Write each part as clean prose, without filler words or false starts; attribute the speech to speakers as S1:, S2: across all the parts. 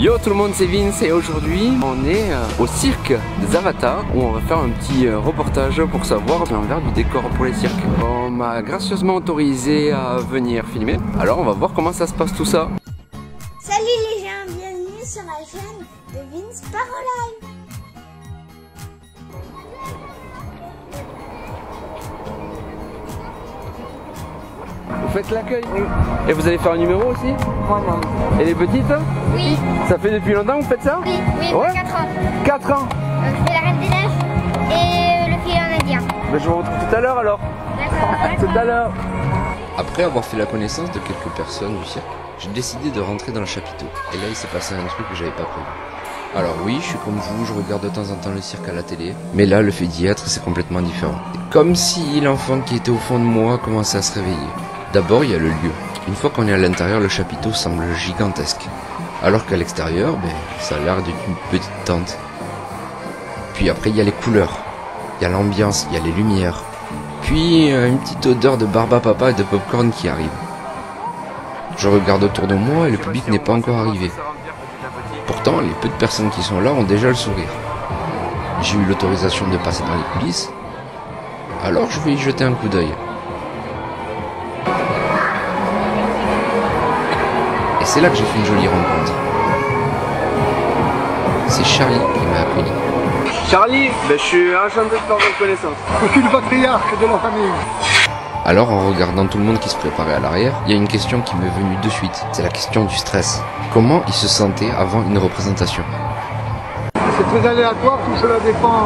S1: Yo tout le monde, c'est Vince et aujourd'hui on est au cirque des Avatars où on va faire un petit reportage pour savoir l'envers du décor pour les cirques. On m'a gracieusement autorisé à venir filmer, alors on va voir comment ça se passe tout ça.
S2: Salut les gens, bienvenue sur la chaîne de Vince Parolive.
S1: Vous faites l'accueil? Oui. Et vous allez faire un numéro aussi?
S3: Moi non.
S1: Et les petites?
S2: Oui.
S1: Ça fait depuis longtemps que vous faites ça?
S2: Oui,
S1: Ouais.
S2: 4 ans.
S1: 4 ans?
S2: Je fais la Reine des Neiges et le filet en indien.
S1: Ben, je vous retrouve tout à l'heure alors.
S2: D'accord.
S1: Tout à l'heure.
S4: Après avoir fait la connaissance de quelques personnes du cirque, j'ai décidé de rentrer dans le chapiteau. Et là il s'est passé un truc que j'avais pas prévu. Alors oui, je suis comme vous, je regarde de temps en temps le cirque à la télé, mais là le fait d'y être c'est complètement différent. Comme si l'enfant qui était au fond de moi commençait à se réveiller. D'abord il y a le lieu. Une fois qu'on est à l'intérieur, le chapiteau semble gigantesque. Alors qu'à l'extérieur, ça a l'air d'une petite tente. Puis après il y a les couleurs, il y a l'ambiance, il y a les lumières. Puis une petite odeur de barbe à papa et de popcorn qui arrive. Je regarde autour de moi et le public n'est pas encore arrivé. Pourtant, les peu de personnes qui sont là ont déjà le sourire. J'ai eu l'autorisation de passer dans les coulisses, alors je vais y jeter un coup d'œil. Et c'est là que j'ai fait une jolie rencontre. C'est Charlie qui m'a accueilli.
S1: Charlie, je suis enchanté de faire votre connaissance.
S3: Je suis le patriarche de la famille.
S4: Alors en regardant tout le monde qui se préparait à l'arrière, il y a une question qui m'est venue de suite. C'est la question du stress. Comment il se sentait avant une représentation?
S3: C'est très aléatoire, tout cela dépend.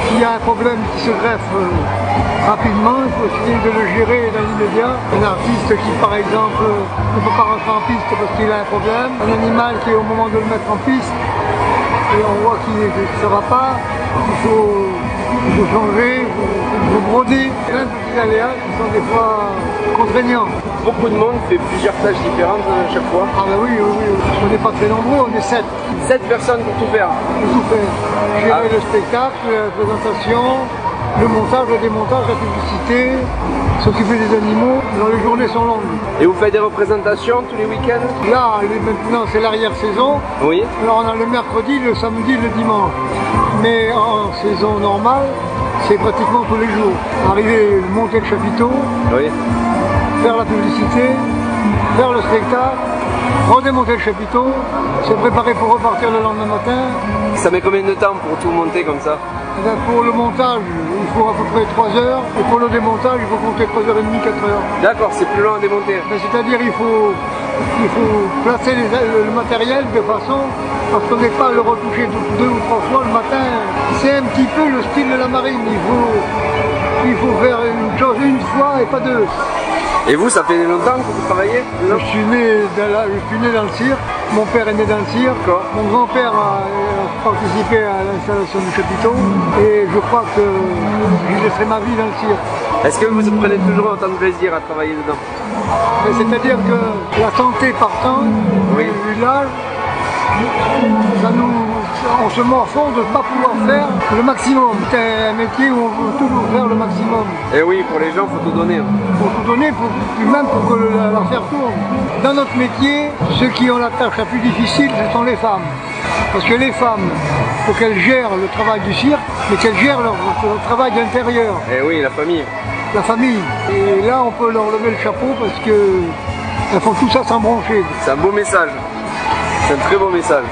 S3: S'il y a un problème qui se greffe rapidement, il faut essayer de le gérer dans l'immédiat. Un artiste qui par exemple ne peut pas rentrer en piste parce qu'il a un problème, un animal qui est au moment de le mettre en piste, et on voit qu'il ne sera pas, il faut changer, il faut broder. Plein de petits aléas qui sont des fois contraignants.
S1: Beaucoup de monde fait plusieurs tâches différentes à chaque fois.
S3: Ah ben oui, on n'est pas très nombreux, on est 7.
S1: 7 personnes pour tout faire.
S3: Tout faire. Gérer le spectacle, la présentation, le montage, le démontage, la publicité, s'occuper des animaux. Alors les journées sont longues.
S1: Et vous faites des représentations tous les week-ends?
S3: Là, maintenant c'est l'arrière-saison.
S1: Oui.
S3: Alors on a le mercredi, le samedi, le dimanche. Mais en saison normale, c'est pratiquement tous les jours. Arriver, monter le chapiteau,
S1: Oui.
S3: faire la publicité, faire le spectacle, redémonter le chapiteau, se préparer pour repartir le lendemain matin.
S1: Ça met combien de temps pour tout monter comme ça?
S3: Et bien pour le montage, il faut à peu près 3 heures, et pour le démontage, il faut compter 3h30, 4 heures.
S1: D'accord, c'est plus long à démonter.
S3: C'est-à-dire il faut placer le matériel de façon à ce qu'on n'ait pas à le retoucher 2 ou 3 fois le matin. C'est un petit peu le style de la marine, il faut faire une chose une fois et pas 2.
S1: Et vous, ça fait longtemps que vous travaillez?
S3: Je suis né dans le cirque, mon père est né dans le cirque, mon grand-père a participé à l'installation du chapiteau et je crois que je laisserai ma vie dans le cirque.
S1: Est-ce que vous prenez toujours autant de plaisir à travailler dedans?
S3: C'est-à-dire que la santé partant, vu l'âge, on se morfond de ne pas pouvoir faire le maximum. C'est un métier où on veut toujours faire le maximum.
S1: Et oui, pour les gens, il faut tout donner.
S3: Il faut tout donner, même pour que l'affaire tourne. Dans notre métier, ceux qui ont la tâche la plus difficile, ce sont les femmes. Parce que les femmes, il faut qu'elles gèrent le travail du cirque, mais qu'elles gèrent leur travail d'intérieur.
S1: Et oui, la famille.
S3: La famille. Et là, on peut leur lever le chapeau parce qu'elles font tout ça sans broncher.
S1: C'est un beau message. C'est un très beau message.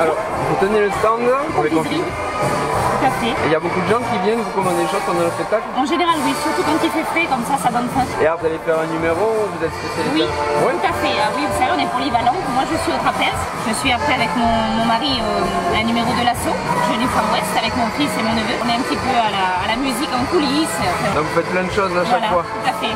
S1: Alors, vous tenez le stand pour les confits.
S5: Tout à fait.
S1: Et il y a beaucoup de gens qui viennent vous commander des choses pendant le spectacle?
S5: En général, oui, surtout quand il fait frais, comme ça donne faim.
S1: Et alors, vous allez faire un numéro, vous êtes spécialisé?
S5: Oui,
S1: Ouais.
S5: tout à fait. Ah, oui, vous savez, on est polyvalent. Moi, je suis au trapèze. Je suis après avec mon mari un numéro de l'assaut. Je viens du Far West avec mon fils et mon neveu. On est un petit peu à la musique en coulisses.
S1: Donc vous faites plein de choses à chaque fois?
S5: Tout à fait.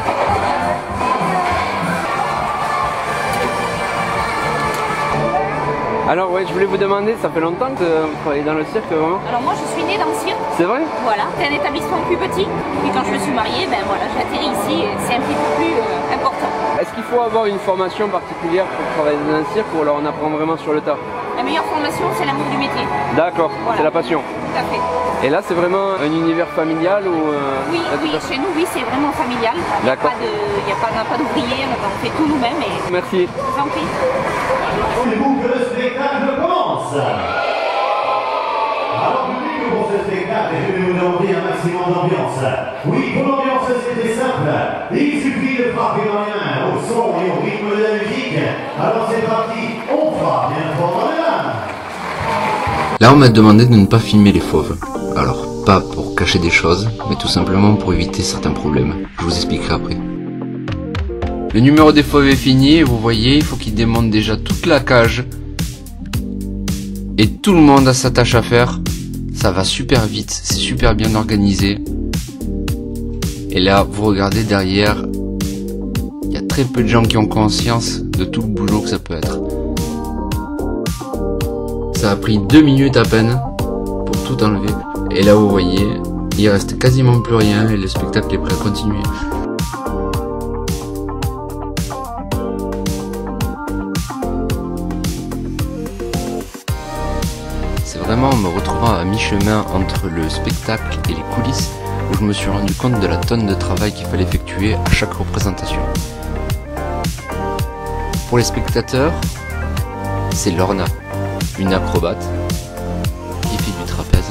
S1: Alors ouais, je voulais vous demander, ça fait longtemps que vous travaillez dans le cirque vraiment?
S5: Alors moi, je suis née dans le cirque.
S1: C'est vrai?
S5: Voilà, c'est un établissement plus petit. Et quand je me suis mariée, ben voilà, j'ai atterri ici. C'est un petit peu plus important.
S1: Est-ce qu'il faut avoir une formation particulière pour travailler dans un cirque ou alors on apprend vraiment sur le tas?
S5: La meilleure formation, c'est l'amour du métier.
S1: D'accord,
S5: Voilà.
S1: c'est la passion.
S5: tout à fait.
S1: Et là, c'est vraiment un univers familial ou
S5: Oui, oui, chez nous, oui, c'est vraiment familial.
S1: D'accord.
S5: Il n'y a pas d'ouvriers, on fait tout nous-mêmes. Et...
S1: Merci.
S5: Je vous en prie.
S6: Voulez-vous que le spectacle commence? Alors, public, pour ce spectacle, je vais vous demander un maximum d'ambiance. Oui, pour l'ambiance, c'est très simple. Il suffit de frapper dans les mains, au son et au rythme de la musique. Alors, c'est parti, on frappe bien fort dans les mains.
S4: Là, on m'a demandé de ne pas filmer les fauves. Alors, pas pour cacher des choses, mais tout simplement pour éviter certains problèmes. Je vous expliquerai après. Le numéro des fauves est fini et vous voyez, il faut qu'il démonte déjà toute la cage. Et tout le monde a sa tâche à faire. Ça va super vite, c'est super bien organisé. Et là, vous regardez derrière, il y a très peu de gens qui ont conscience de tout le boulot que ça peut être. Ça a pris 2 minutes à peine pour tout enlever. Et là, vous voyez, il reste quasiment plus rien et le spectacle est prêt à continuer. C'est vraiment en me retrouvant à mi-chemin entre le spectacle et les coulisses où je me suis rendu compte de la tonne de travail qu'il fallait effectuer à chaque représentation. Pour les spectateurs, c'est Lorna, une acrobate qui fait du trapèze.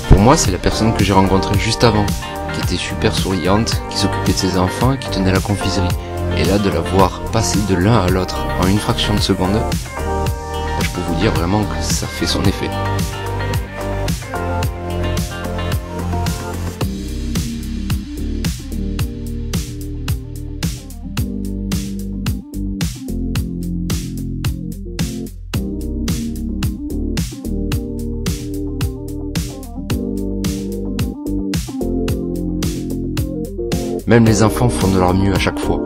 S4: Pour moi, c'est la personne que j'ai rencontrée juste avant, qui était super souriante, qui s'occupait de ses enfants et qui tenait la confiserie. Et là, de la voir passer de l'un à l'autre en une fraction de seconde, je peux vous dire vraiment que ça fait son effet. Même les enfants font de leur mieux à chaque fois.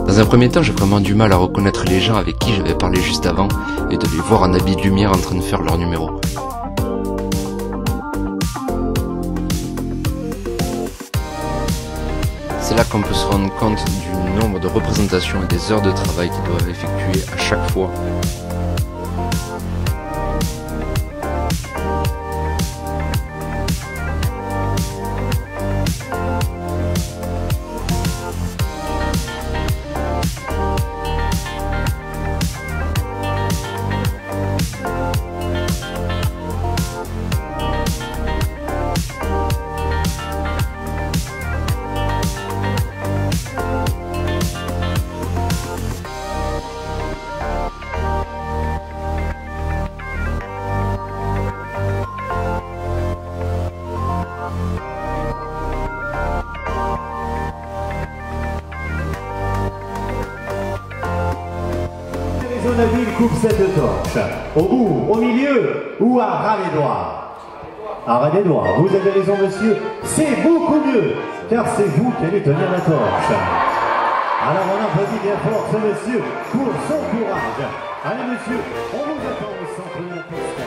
S4: Dans un premier temps, j'ai vraiment du mal à reconnaître les gens avec qui j'avais parlé juste avant et de les voir en habit de lumière en train de faire leur numéro. C'est là qu'on peut se rendre compte du nombre de représentations et des heures de travail qu'ils doivent effectuer à chaque fois.
S6: Zonaville coupe cette torche. Au bout, au milieu ou à ras les doigts? À ras des doigts, vous avez raison monsieur, c'est beaucoup mieux, car c'est vous qui allez tenir la torche. Alors on applaudit bien fort ce monsieur pour son courage. Allez monsieur, on vous attend au centre de la piste.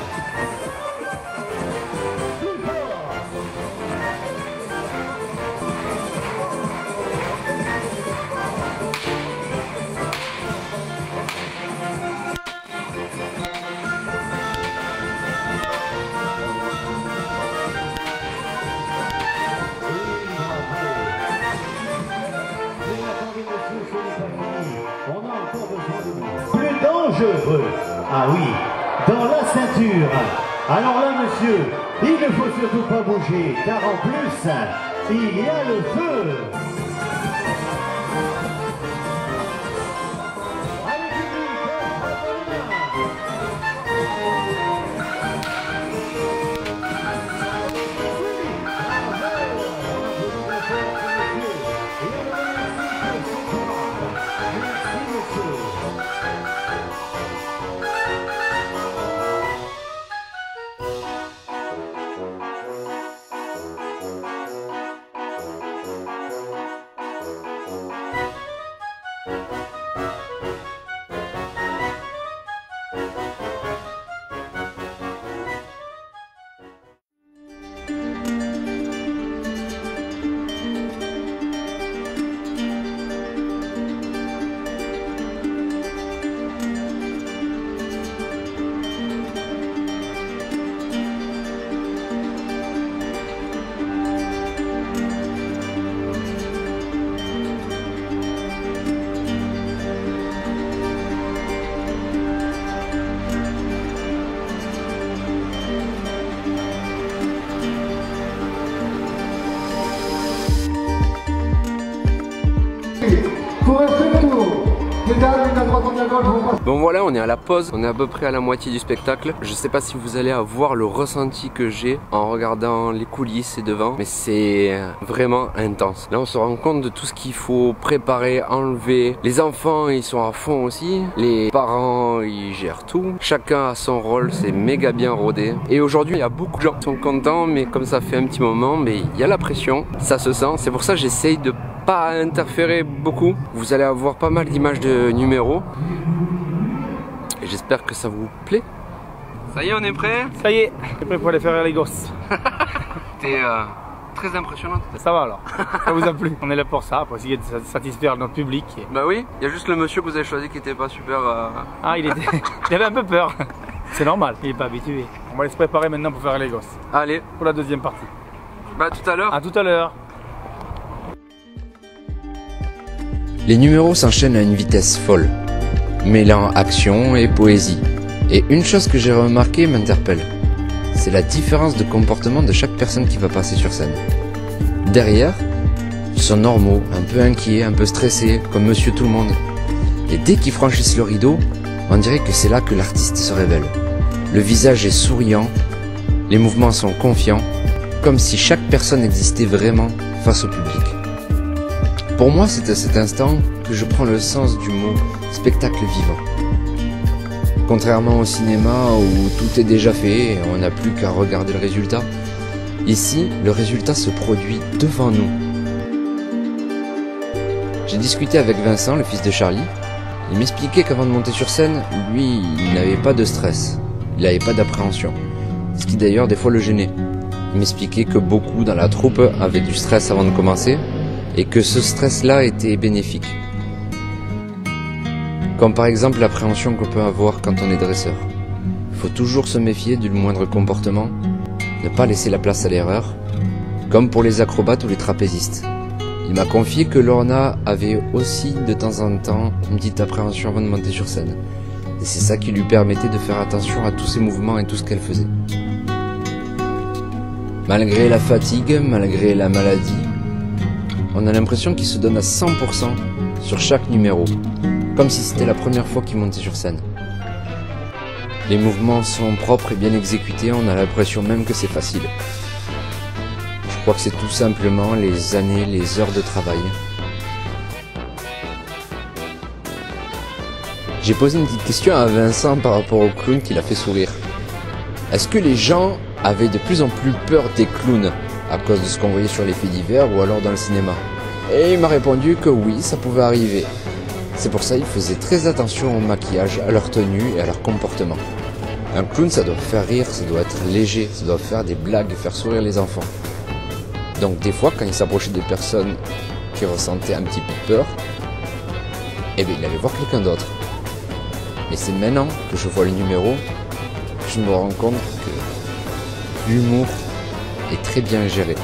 S6: Plus dangereux, ah oui, dans la ceinture. Alors là, monsieur, il ne faut surtout pas bouger, car en plus, il y a le feu. Allez,
S1: Bon voilà, on est à la pause, on est à peu près à la moitié du spectacle. Je sais pas si vous allez avoir le ressenti que j'ai en regardant les coulisses et devant, mais c'est vraiment intense. Là on se rend compte de tout ce qu'il faut préparer, enlever. Les enfants ils sont à fond aussi, les parents ils gèrent tout. Chacun a son rôle, c'est méga bien rodé. Et aujourd'hui il y a beaucoup de gens qui sont contents, mais comme ça fait un petit moment, mais il y a la pression, ça se sent. C'est pour ça que j'essaye de pas interférer beaucoup. Vous allez avoir pas mal d'images de numéros. Et j'espère que ça vous plaît. Ça y est, on est prêt?
S7: Ça y est, c'est prêt pour aller faire les gosses.
S1: T'es très impressionnante.
S7: Ça va alors, ça vous a plu. On est là pour ça, pour essayer de satisfaire notre public.
S1: Bah oui, il y a juste le monsieur que vous avez choisi qui était pas super...
S7: Ah, il avait un peu peur. C'est normal, il est pas habitué. On va aller se préparer maintenant pour faire les gosses.
S1: Allez.
S7: Pour la deuxième partie.
S1: Bah tout à l'heure.
S7: À tout à l'heure.
S4: Les numéros s'enchaînent à une vitesse folle, mêlant action et poésie. Et une chose que j'ai remarqué m'interpelle, c'est la différence de comportement de chaque personne qui va passer sur scène. Derrière, ils sont normaux, un peu inquiets, un peu stressés, comme monsieur tout le monde. Et dès qu'ils franchissent le rideau, on dirait que c'est là que l'artiste se révèle. Le visage est souriant, les mouvements sont confiants, comme si chaque personne existait vraiment face au public. Pour moi, c'est à cet instant que je prends le sens du mot spectacle vivant. Contrairement au cinéma où tout est déjà fait et on n'a plus qu'à regarder le résultat, ici, le résultat se produit devant nous. J'ai discuté avec Vincent, le fils de Charlie. Il m'expliquait qu'avant de monter sur scène, lui, il n'avait pas de stress, il n'avait pas d'appréhension, ce qui d'ailleurs des fois le gênait. Il m'expliquait que beaucoup dans la troupe avaient du stress avant de commencer, et que ce stress-là était bénéfique. Comme par exemple l'appréhension qu'on peut avoir quand on est dresseur. Il faut toujours se méfier du moindre comportement, ne pas laisser la place à l'erreur, comme pour les acrobates ou les trapézistes. Il m'a confié que Lorna avait aussi de temps en temps une petite appréhension avant de monter sur scène. Et c'est ça qui lui permettait de faire attention à tous ses mouvements et tout ce qu'elle faisait. Malgré la fatigue, malgré la maladie, on a l'impression qu'il se donne à 100% sur chaque numéro, comme si c'était la première fois qu'il montait sur scène. Les mouvements sont propres et bien exécutés, on a l'impression même que c'est facile. Je crois que c'est tout simplement les années, les heures de travail. J'ai posé une petite question à Vincent par rapport au clown qui l'a fait sourire. Est-ce que les gens avaient de plus en plus peur des clowns à cause de ce qu'on voyait sur les faits divers ou alors dans le cinéma? Et il m'a répondu que oui, ça pouvait arriver. C'est pour ça qu'il faisait très attention au maquillage, à leur tenue et à leur comportement. Un clown, ça doit faire rire, ça doit être léger, ça doit faire des blagues et faire sourire les enfants. Donc des fois, quand il s'approchait des personnes qui ressentaient un petit peu peur, eh bien il allait voir quelqu'un d'autre. Mais c'est maintenant que je vois le numéro que je me rends compte que l'humour est très bien géré.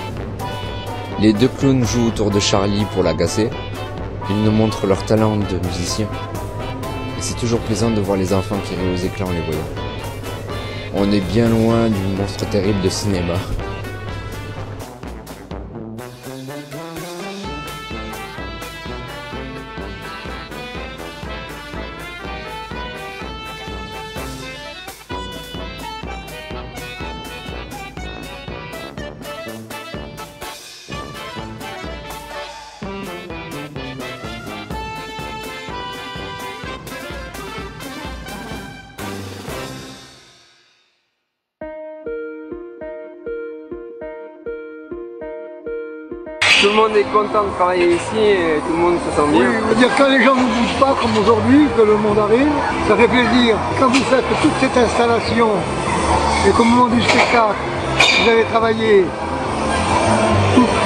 S4: Les deux clowns jouent autour de Charlie pour l'agacer. Ils nous montrent leur talent de musicien. Et c'est toujours plaisant de voir les enfants qui rient aux éclats en les voyant. On est bien loin du monstre terrible de cinéma.
S1: Tout le monde est content de travailler ici et tout le monde se sent bien.
S3: Oui, je veux dire, quand les gens ne bougent pas comme aujourd'hui, que le monde arrive, ça fait plaisir. Quand vous faites toute cette installation et qu'au moment du spectacle, vous avez travaillé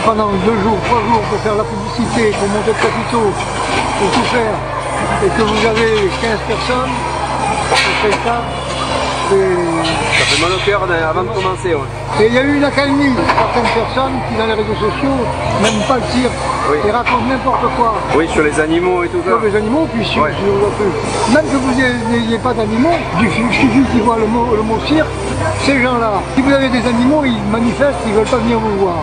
S3: pendant 2 jours, 3 jours pour faire la publicité, pour monter le chapiteau, pour tout faire, et que vous avez 15 personnes au spectacle,
S1: ça fait mal au cœur avant de commencer. Ouais.
S3: Et il y a eu une accalmie, certaines personnes qui dans les réseaux sociaux n'aiment pas le cirque,
S1: oui,
S3: et racontent n'importe quoi.
S1: Oui, sur les animaux et tout ça.
S3: Sur les animaux, puis même que vous n'ayez pas d'animaux, il suffit qu'ils voient le mot cirque, Ces gens-là, si vous avez des animaux, ils manifestent, ils ne veulent pas venir vous voir.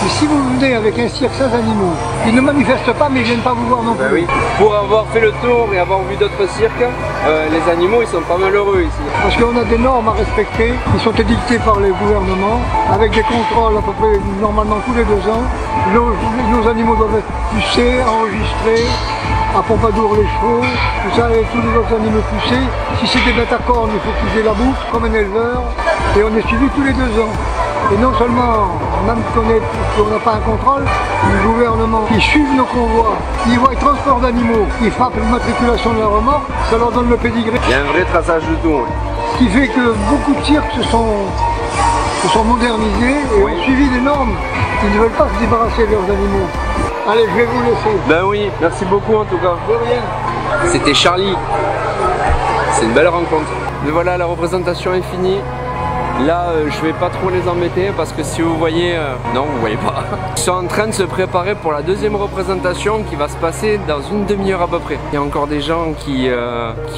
S3: Mais si vous venez avec un cirque sans animaux, ils ne manifestent pas mais ils ne viennent pas vous voir non plus.
S1: Ben oui. Pour avoir fait le tour et avoir vu d'autres cirques, les animaux ils sont pas malheureux ici.
S3: Parce qu'on a des normes à respecter qui sont édictées par les gouvernements, avec des contrôles à peu près normalement tous les 2 ans. Nos animaux doivent être pucés, enregistrés, à Pompadour les chevaux, tout ça, et tous les autres animaux pucés. Si c'est des bêtes à cornes, il faut qu'ils aient la boucle, comme un éleveur, et on est suivi tous les 2 ans. Et non seulement, même qu'on n'a pas un contrôle, le gouvernement, ils suivent nos convois, ils voient le transport d'animaux, ils frappent l'immatriculation de la remorque, ça leur donne le pédigré.
S1: Il y a un vrai traçage de tout. Ouais.
S3: Ce qui fait que beaucoup de cirques se sont modernisés et ont suivi des normes. Ils ne veulent pas se débarrasser de leurs animaux. Allez, je vais vous laisser.
S1: Ben oui, merci beaucoup en tout cas.
S3: De rien.
S1: C'était Charlie. C'est une belle rencontre. Mais voilà, la représentation est finie. Là, je vais pas trop les embêter parce que si vous voyez... non, vous voyez pas. Ils sont en train de se préparer pour la deuxième représentation qui va se passer dans une demi-heure à peu près. Il y a encore des gens qui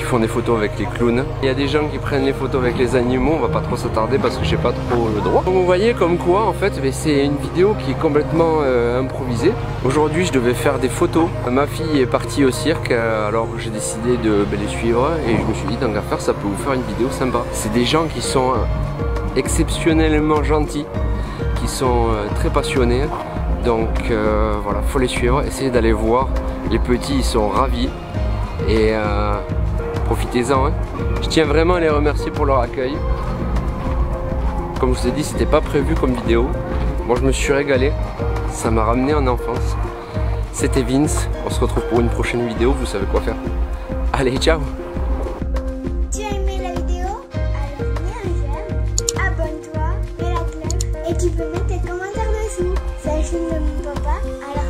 S1: font des photos avec les clowns. Il y a des gens qui prennent les photos avec les animaux. On va pas trop s'attarder parce que j'ai pas trop le droit. Donc vous voyez comme quoi, en fait, c'est une vidéo qui est complètement improvisée. Aujourd'hui, je devais faire des photos. Ma fille est partie au cirque, alors j'ai décidé de les suivre et je me suis dit, tant qu'à faire, ça peut vous faire une vidéo sympa. C'est des gens qui sont... exceptionnellement gentils, qui sont très passionnés, donc voilà, faut les suivre, essayez d'aller voir. Les petits ils sont ravis et profitez-en, hein. Je tiens vraiment à les remercier pour leur accueil. Comme je vous ai dit, c'était pas prévu comme vidéo, moi je me suis régalé, ça m'a ramené en enfance. C'était Vince, on se retrouve pour une prochaine vidéo, vous savez quoi faire. Allez, ciao.
S2: Tu as aimé la vidéo? Alors mets un j'aime, abonne-toi, mets la cloche et tu peux mettre tes commentaires dessus. C'est la chaîne de mon papa. Alors